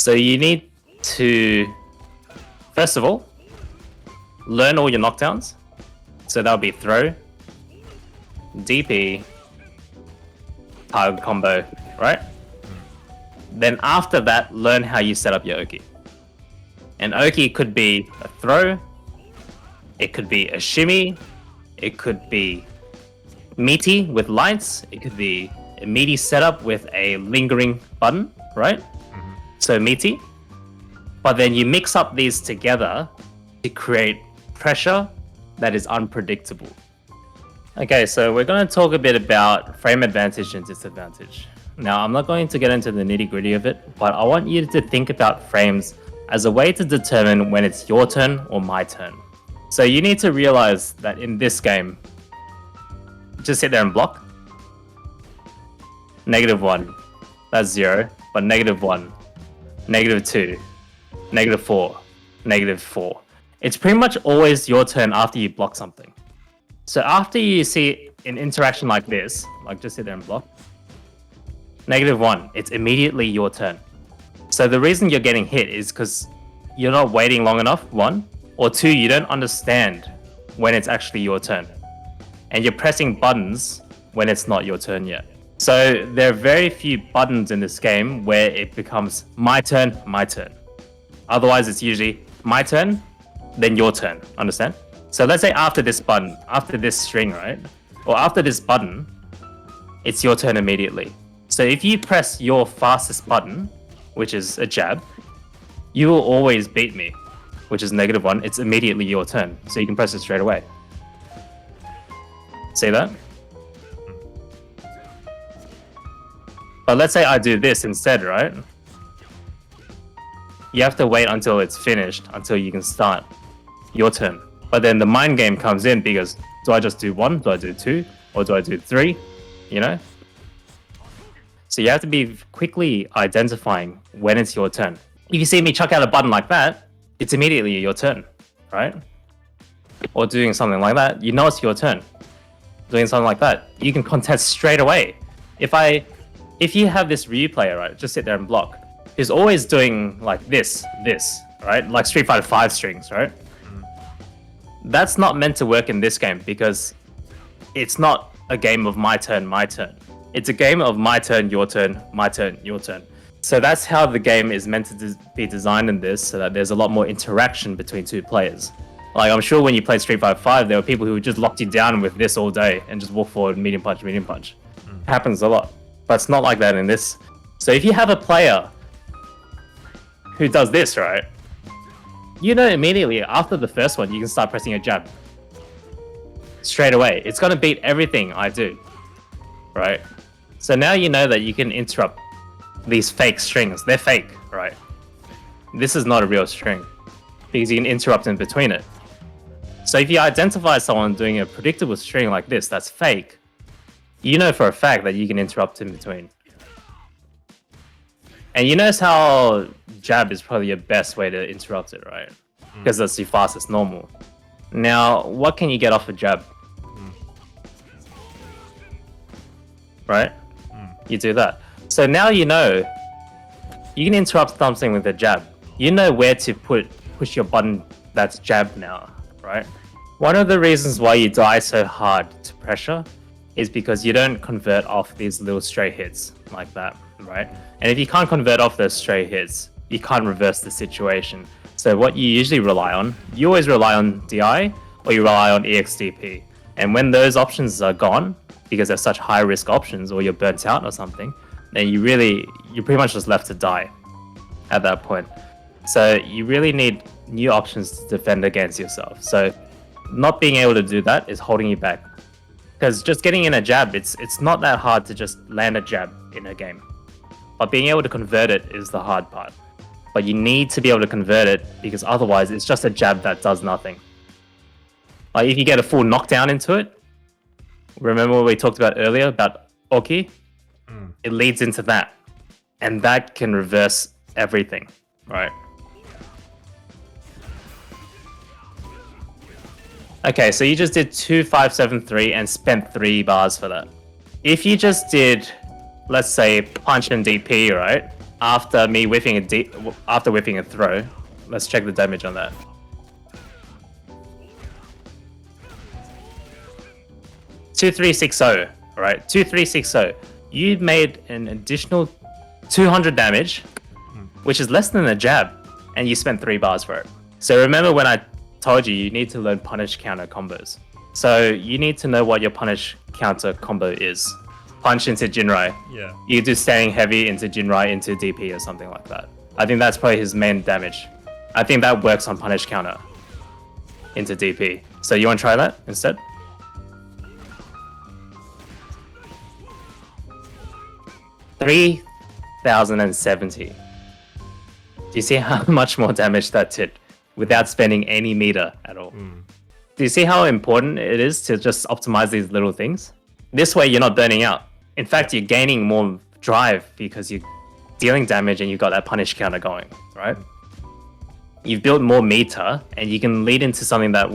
So you need to, first of all, learn all your knockdowns. So that'll be throw, DP, target combo, right? Then after that, learn how you set up your Oki. And Oki could be a throw, it could be a shimmy, it could be Meaty with lights, it could be a Meaty setup with a lingering button, right? So Meaty. But then you mix up these together to create pressure that is unpredictable. Okay, so we're going to talk a bit about frame advantage and disadvantage. Now, I'm not going to get into the nitty-gritty of it, but I want you to think about frames as a way to determine when it's your turn or my turn. So you need to realize that in this game, just sit there and block. -1, that's 0, but -1, -2, -4, -4. It's pretty much always your turn after you block something. So after you see an interaction like this, like just sit there and block, -1, it's immediately your turn. So the reason you're getting hit is because you're not waiting long enough, 1, or 2, you don't understand when it's actually your turn. And you're pressing buttons when it's not your turn yet. So there are very few buttons in this game where it becomes my turn, my turn. Otherwise, it's usually my turn, then your turn. Understand? So let's say after this button, after this string, right? Or after this button, it's your turn immediately. So if you press your fastest button, which is a jab, you will always beat me, which is -1. It's immediately your turn. So you can press it straight away. See that? But let's say I do this instead, right? You have to wait until it's finished, until you can start your turn. But then the mind game comes in because do I just do 1? Do I do 2? Or do I do 3? You know? So you have to be quickly identifying when it's your turn. If you see me chuck out a button like that, it's immediately your turn, right? Or doing something like that, you know it's your turn. Doing something like that, you can contest straight away. If you have this Ryu player, right, just sit there and block, who's always doing like this, right? Like Street Fighter 5 strings, right? That's not meant to work in this game because it's not a game of my turn, my turn. It's a game of my turn, your turn, my turn, your turn. So that's how the game is meant to be designed in this, so that there's a lot more interaction between two players. Like, I'm sure when you played Street Fighter 5, there were people who just locked you down with this all day and just walk forward, medium punch, medium punch. It happens a lot. But it's not like that in this. So if you have a player who does this, right? You know immediately after the first one, you can start pressing a jab. Straight away. It's going to beat everything I do. Right? So now you know that you can interrupt these fake strings. They're fake, right? This is not a real string. Because you can interrupt in between it. So if you identify someone doing a predictable string like this that's fake, you know for a fact that you can interrupt in between. And you notice how jab is probably your best way to interrupt it, right? Because that's your fastest normal. Now, what can you get off a jab? Right? You do that. So now you know you can interrupt something with a jab. You know where to push your button that's jab now, right? One of the reasons why you die so hard to pressure is because you don't convert off these little stray hits like that, right? And if you can't convert off those stray hits, you can't reverse the situation. So what you usually rely on, you always rely on DI or you rely on EXDP. And when those options are gone, because they're such high risk options or you're burnt out or something, then you're pretty much just left to die at that point. So you really need new options to defend against yourself. So not being able to do that is holding you back. Because just getting in a jab, it's not that hard to just land a jab in a game. But being able to convert it is the hard part. But you need to be able to convert it because otherwise it's just a jab that does nothing. Like if you get a full knockdown into it, remember what we talked about earlier about Oki? It leads into that. And that can reverse everything, right? Okay, so you just did 2, 5, 7, 3 and spent 3 bars for that. If you just did, let's say, punch and DP, right? after me whiffing after whiffing a throw. Let's check the damage on that. $2360, right? 2360. You made an additional 200 damage, which is less than a jab, and you spent 3 bars for it. So remember when I told you you need to learn punish counter combos. So you need to know what your punish counter combo is. Punch into Jinrai. Yeah. You do standing heavy into Jinrai into DP or something like that. I think that's probably his main damage. I think that works on punish counter into DP. So you want to try that instead? $3,070. Do you see how much more damage that did without spending any meter at all? Do you see how important it is to just optimize these little things? This way you're not burning out. In fact, you're gaining more drive because you're dealing damage and you've got that punish counter going, right? You've built more meter and you can lead into something that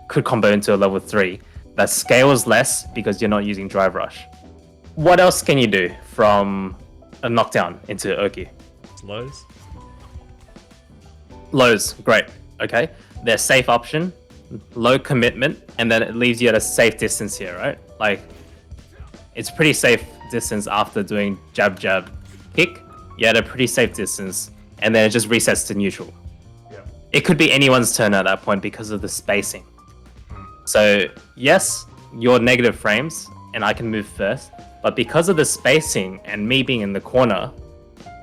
could combo into a level 3 that scales less because you're not using drive rush. What else can you do from a knockdown into Oki? Lows. Lows, great. Okay, they're safe option, low commitment, and then it leaves you at a safe distance here, right? Like, it's pretty safe distance after doing jab, jab, kick. You're at a pretty safe distance, and then it just resets to neutral. Yeah. It could be anyone's turn at that point because of the spacing. So, yes, you're negative frames, and I can move first, but because of the spacing and me being in the corner,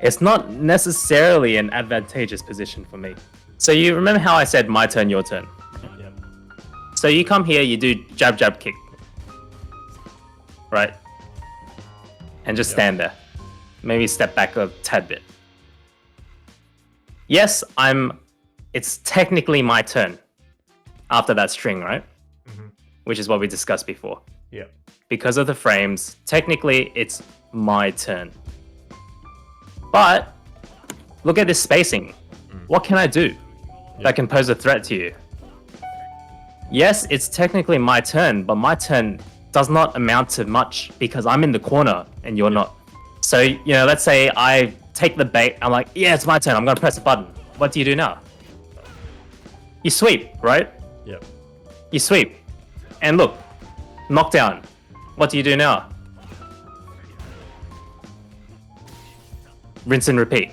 it's not necessarily an advantageous position for me. So you remember how I said my turn, your turn? Yep. So you come here, you do jab, jab, kick. Right? And just stand there. Maybe step back a tad bit. Yes, it's technically my turn after that string, right? Which is what we discussed before. Yeah. Because of the frames, technically it's my turn. But look at this spacing. What can I do that can pose a threat to you? Yes, it's technically my turn, but my turn does not amount to much because I'm in the corner and you're not. So, let's say I take the bait. I'm like, yeah, it's my turn. I'm going to press a button. What do you do now? You sweep, right? Yep. You sweep. And look, knockdown. What do you do now? Rinse and repeat.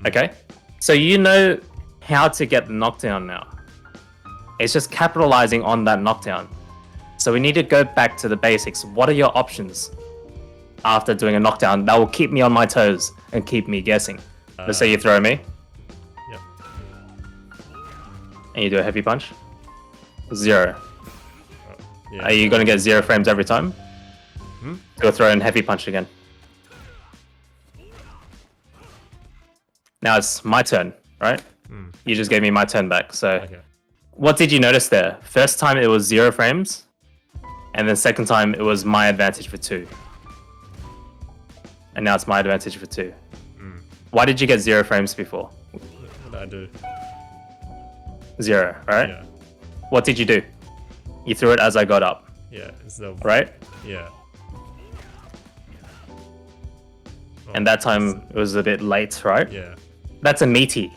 Okay? So you know how to get the knockdown now. It's just capitalizing on that knockdown. So we need to go back to the basics. What are your options after doing a knockdown that will keep me on my toes and keep me guessing? Let's say you throw me. Yep. And you do a heavy punch. 0. Yeah. Are you going to get 0 frames every time? Go throw in heavy punch again. Now it's my turn, right? You just gave me my turn back. So Okay. what did you notice there? First time it was 0 frames. And then second time it was my advantage for 2. And now it's my advantage for 2. Why did you get 0 frames before? What did I do? 0, right? Yeah. What did you do? You threw it as I got up, Yeah. It's the right? Yeah. Oh, And that time it was a bit late, right? Yeah. That's a meaty.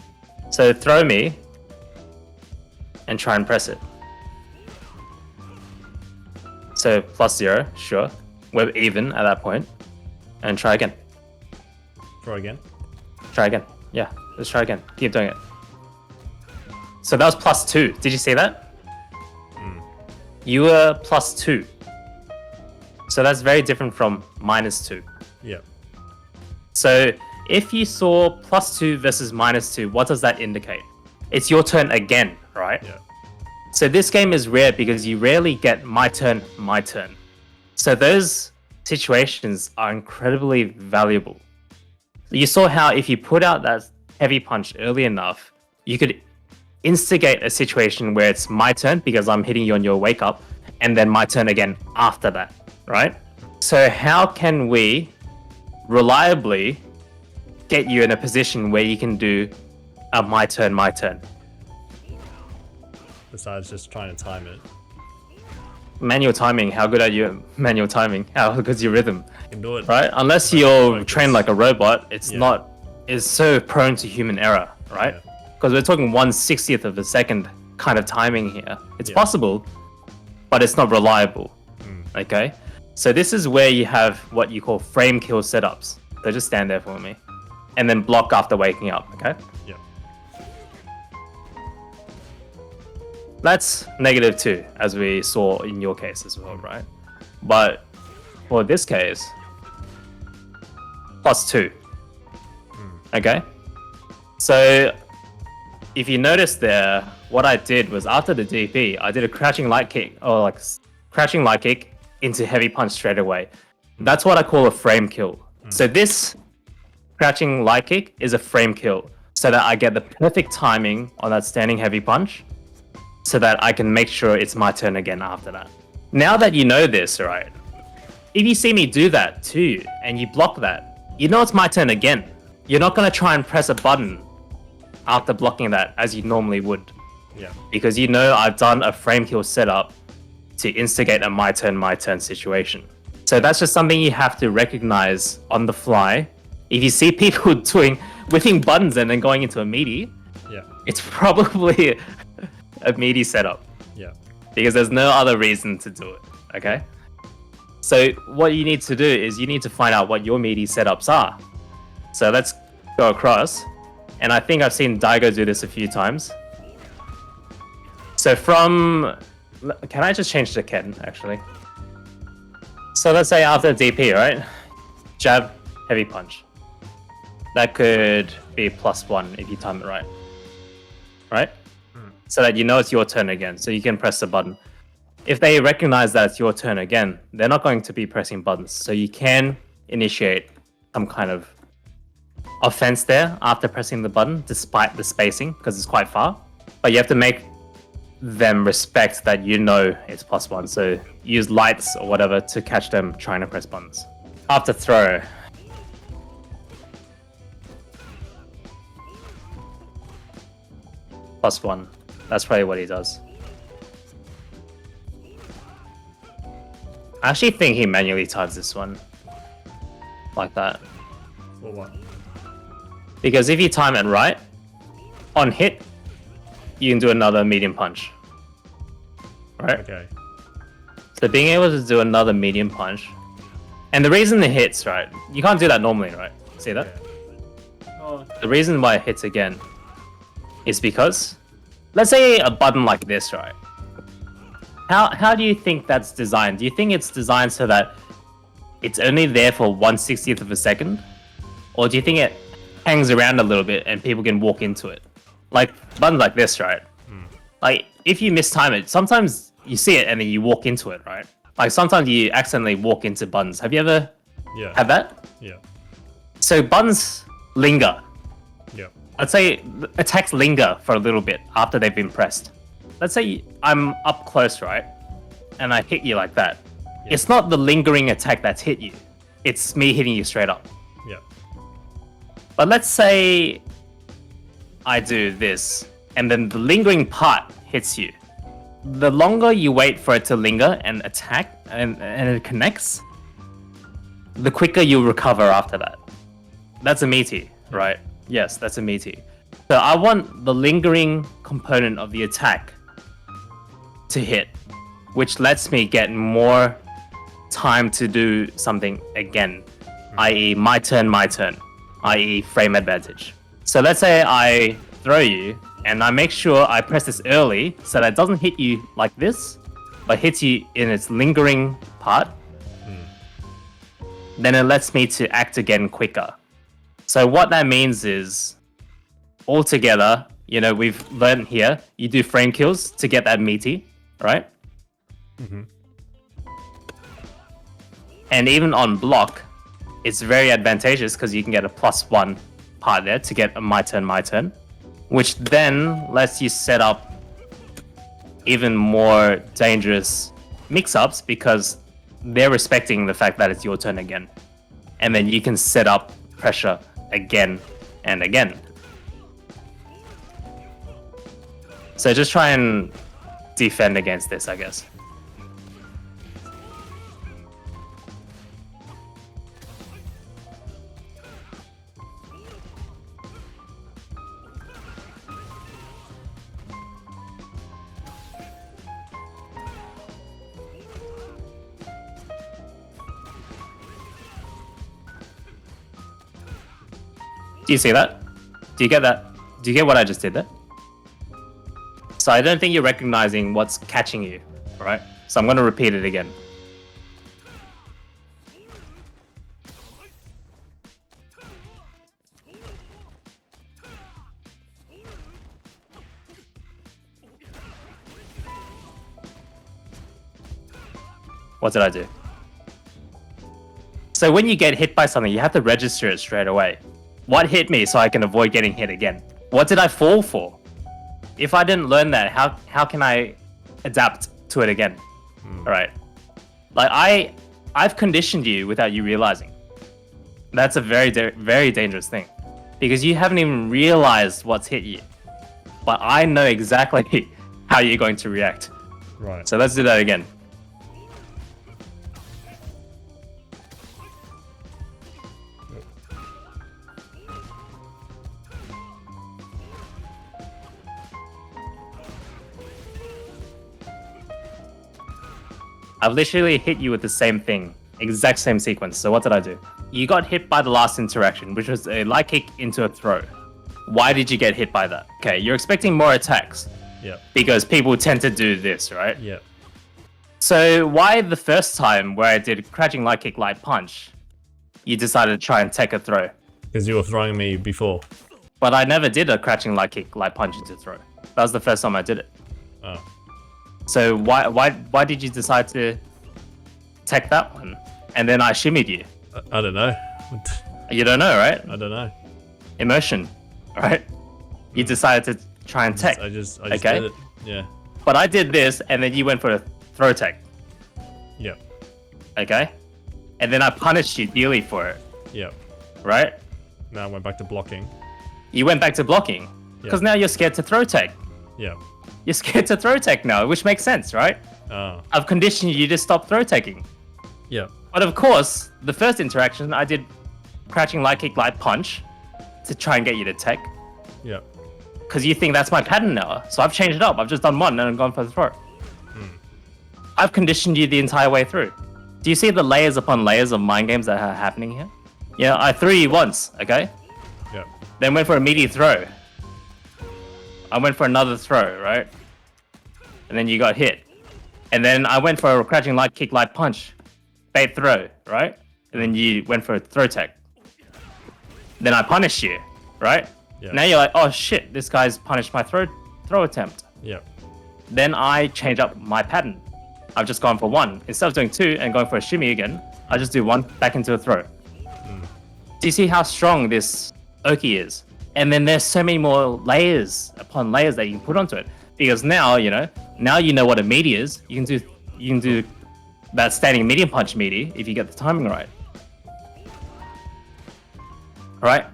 So throw me and try and press it. So +0, sure. We're even at that point. And try again. Throw again. Try again. Yeah, let's try again. Keep doing it. So that was +2. Did you see that? You were +2. So that's very different from -2. Yeah. So if you saw +2 versus -2, what does that indicate? It's your turn again, right? Yeah. So this game is rare because you rarely get my turn, my turn. So those situations are incredibly valuable. You saw how if you put out that heavy punch early enough, you could instigate a situation where it's my turn because I'm hitting you on your wake up, and then my turn again after that, right? So how can we reliably get you in a position where you can do a my turn, my turn? Besides just trying to time it. Manual timing, how good are you at manual timing? How good's your rhythm? You can do it. Right? Unless you're trained like a robot, it's Yeah. not is so prone to human error, right? Yeah. Because we're talking 1/60th of a second kind of timing here. It's Yeah. possible, but it's not reliable. Mm. Okay, so this is where you have what you call frame kill setups. So just stand there for me, and then block after waking up. Okay, Yeah. that's -2, as we saw in your case as well, right? But for this case, +2. Okay, so if you notice there, what I did was after the DP, I did a crouching light kick, or like crouching light kick into heavy punch straight away. That's what I call a frame kill. So this crouching light kick is a frame kill, so that I get the perfect timing on that standing heavy punch, so that I can make sure it's my turn again after that. Now that you know this, right? If you see me do that too, and you block that, you know it's my turn again. You're not gonna try and press a button after blocking that as you normally would, Yeah. because you know I've done a frame kill setup to instigate a my turn situation. So that's just something you have to recognize on the fly. If you see people doing whipping buttons and then going into a meaty, Yeah. it's probably a meaty setup, Yeah. because there's no other reason to do it. Okay, so what you need to do is you need to find out what your meaty setups are. So let's go across, and I think I've seen Daigo do this a few times. So can I just change to Ken actually? So let's say after DP, right? Jab, heavy punch. That could be +1 if you time it right. Right? So that you know it's your turn again, so you can press the button. If they recognize that it's your turn again, they're not going to be pressing buttons. So you can initiate some kind of offense there after pressing the button, despite the spacing, because it's quite far. But you have to make them respect that you know it's +1. So use lights or whatever to catch them trying to press buttons. After throw. +1. That's probably what he does. I actually think he manually times this one. Like that. Or what? Because if you time it right, on hit, you can do another medium punch. Right? Okay. So being able to do another medium punch. And the reason it hits, right? You can't do that normally, right? See that? Yeah. The reason why it hits again is because, let's say a button like this, right? How do you think that's designed? Do you think it's designed so that it's only there for 1/60th of a second? Or do you think it hangs around a little bit and people can walk into it? Like buttons like this, right? Like if you mistime it, sometimes you see it and then you walk into it, right? Like sometimes you accidentally walk into buttons. Have you ever Yeah. had that? Yeah. So buttons linger. Yeah. I'd say attacks linger for a little bit after they've been pressed. Let's say I'm up close, right? And I hit you like that. Yeah. It's not the lingering attack that's hit you. It's me hitting you straight up. Yeah. But let's say I do this, and then the lingering part hits you. The longer you wait for it to linger and attack, and it connects, the quicker you'll recover after that. That's a meaty, right? Yes, that's a meaty. So I want the lingering component of the attack to hit, which lets me get more time to do something again, i.e. my turn, i.e. frame advantage. So let's say I throw you, and I make sure I press this early so that it doesn't hit you like this, but hits you in its lingering part. Then it lets me to act again quicker. So what that means is, altogether, you know, we've learned here, you do frame kills to get that meaty, right? And even on block, it's very advantageous because you can get a +1 part there to get a my turn, which then lets you set up even more dangerous mix-ups because they're respecting the fact that it's your turn again. And then you can set up pressure again and again. So just try and defend against this, I guess. Do you see that? Do you get that? Do you get what I just did there? So I don't think you're recognizing what's catching you, right? So I'm going to repeat it again. What did I do? So when you get hit by something, you have to register it straight away. What hit me so I can avoid getting hit again? What did I fall for? If I didn't learn that, how can I adapt to it again? All right. Like I've conditioned you without you realizing. That's a very dangerous thing because you haven't even realized what's hit you. But I know exactly how you're going to react. Right. So let's do that again. I've literally hit you with the same thing, exact same sequence. So what did I do? You got hit by the last interaction, which was a light kick into a throw. Why did you get hit by that? Okay, you're expecting more attacks. Yeah. Because people tend to do this, right? Yeah. So why the first time where I did crouching light kick, light punch, you decided to try and take a throw? Because you were throwing me before. But I never did a crouching light kick, light punch into throw. That was the first time I did it. Oh. So why did you decide to take that one? And then I shimmied you. I don't know. You don't know, right? I don't know. Emotion, right? You decided to try and tech. I just okay? did it. Yeah. But I did this, and then you went for a throw tech. Yeah. Okay? And then I punished you dearly for it. Yeah. Right? Now I went back to blocking. You went back to blocking. Because now you're scared to throw tech. Yeah. You're scared to throw tech now, which makes sense, right? Oh. I've conditioned you to stop throw teching. Yeah. But of course, the first interaction, I did crouching light kick, light punch to try and get you to tech. Yeah. Because you think that's my pattern now. So I've changed it up. I've just done one and I've gone for the throw. I've conditioned you the entire way through. Do you see the layers upon layers of mind games that are happening here? Yeah, I threw you once, okay? Yeah. Then went for a meaty throw. I went for another throw, right? And then you got hit. And then I went for a crouching light kick, light punch. Bait throw, right? And then you went for a throw tech. Then I punished you, right? Yeah. Now you're like, oh shit, this guy's punished my throw attempt. Yeah. Then I change up my pattern. I've just gone for one. Instead of doing two and going for a shimmy again, I just do one back into a throw. Do you see how strong this Oki is? And then there's so many more layers upon layers that you can put onto it. Because now, you know what a meaty is. You can do that standing medium punch meaty if you get the timing right. Right?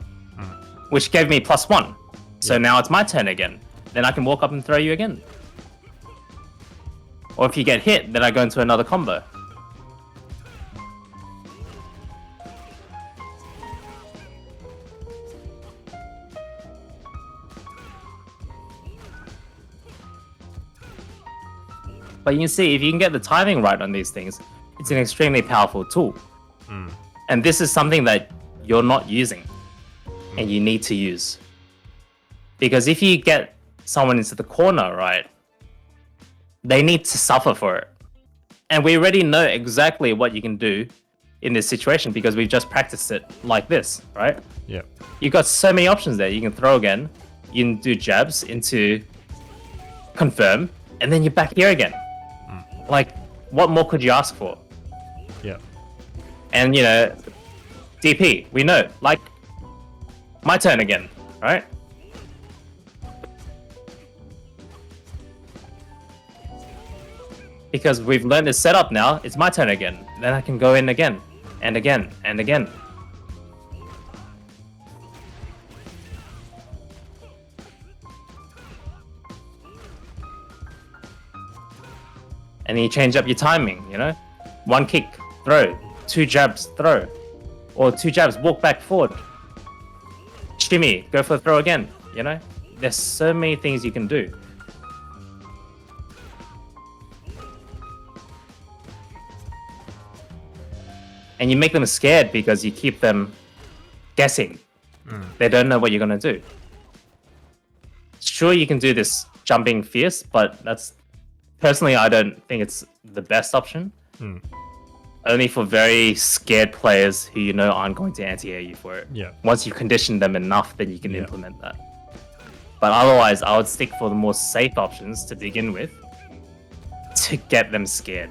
Which gave me +1. So now it's my turn again. Then I can walk up and throw you again. Or if you get hit, then I go into another combo. But you can see, if you can get the timing right on these things, it's an extremely powerful tool. And this is something that you're not using and you need to use. Because if you get someone into the corner, right, they need to suffer for it. And we already know exactly what you can do in this situation because we've just practiced it like this, right? Yeah. You've got so many options there. You can throw again, you can do jabs into confirm, and then you're back here again. Like, what more could you ask for? Yeah. And, DP, we know, like, my turn again, right? Because we've learned this setup now, it's my turn again. Then I can go in again, and again, and again. And then you change up your timing, One kick, throw. Two jabs, throw. Or two jabs, walk back forward. Shimmy, go for a throw again, There's so many things you can do. And you make them scared because you keep them guessing. They don't know what you're gonna do. Sure, you can do this jumping fierce, but that's personally I don't think it's the best option. Only for very scared players who you know aren't going to anti-air you for it. Yeah. Once you condition them enough, then you can implement that. But otherwise, I would stick for the more safe options to begin with to get them scared.